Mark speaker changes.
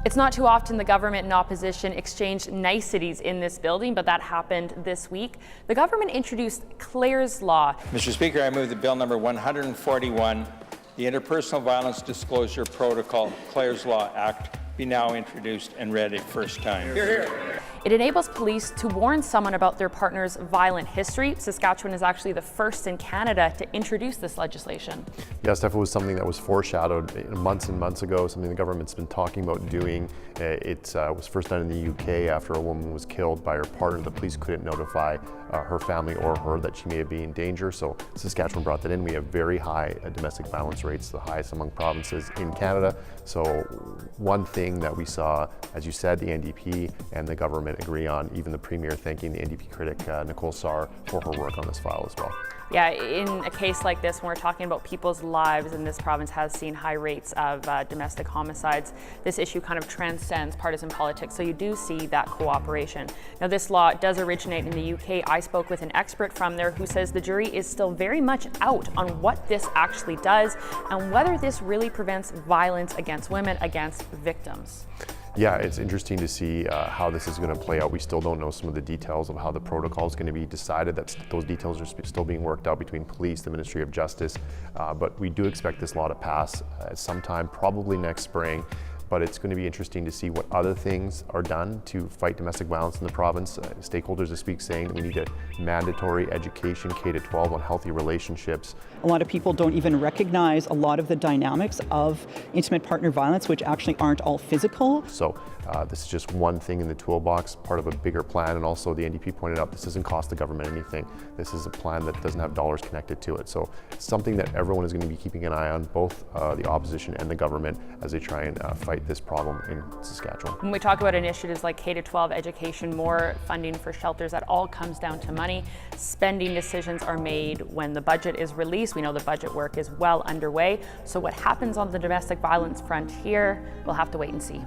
Speaker 1: It's not too often the government and opposition exchange niceties in this building, but that happened this week. The government introduced Clare's Law.
Speaker 2: Mr. Speaker, I move that Bill number 141, the Interpersonal Violence Disclosure Protocol, Clare's Law Act, be now introduced and read a first time.
Speaker 3: Hear, hear.
Speaker 1: It enables police to warn someone about their partner's violent history. Saskatchewan is actually the first in Canada to introduce this legislation.
Speaker 4: Yes, definitely was something that was foreshadowed months and months ago, something the government's been talking about doing. It was first done in the UK after a woman was killed by her partner. The police couldn't notify her family or her that she may be in danger, so Saskatchewan brought that in. We have very high domestic violence rates, the highest among provinces in Canada. So one thing that we saw, as you said, the NDP and the government agree on, even the Premier thanking the NDP critic Nicole Sarr for her work on this file as well.
Speaker 1: Yeah, in a case like this, when we're talking about people's lives, and this province has seen high rates of domestic homicides, this issue kind of transcends partisan politics, so you do see that cooperation. Now, this law does originate in the UK. I spoke with an expert from there who says the jury is still very much out on what this actually does and whether this really prevents violence against women, against victims.
Speaker 4: Yeah, it's interesting to see how this is going to play out. We still don't know some of the details of how the protocol is going to be decided. Those details are still being worked out between police, the Ministry of Justice, but we do expect this law to pass sometime, probably next spring. But it's going to be interesting to see what other things are done to fight domestic violence in the province. Stakeholders this week saying we need a mandatory education K-12 on healthy relationships.
Speaker 5: A lot of people don't even recognize a lot of the dynamics of intimate partner violence, which actually aren't all physical.
Speaker 4: So this is just one thing in the toolbox, part of a bigger plan, and also the NDP pointed out this doesn't cost the government anything. This is a plan that doesn't have dollars connected to it. So it's something that everyone is going to be keeping an eye on, both the opposition and the government, as they try and fight this problem in Saskatchewan.
Speaker 1: When we talk about initiatives like K-12 education, more funding for shelters, that all comes down to money. Spending decisions are made when the budget is released. We know the budget work is well underway. So what happens on the domestic violence front here, we'll have to wait and see.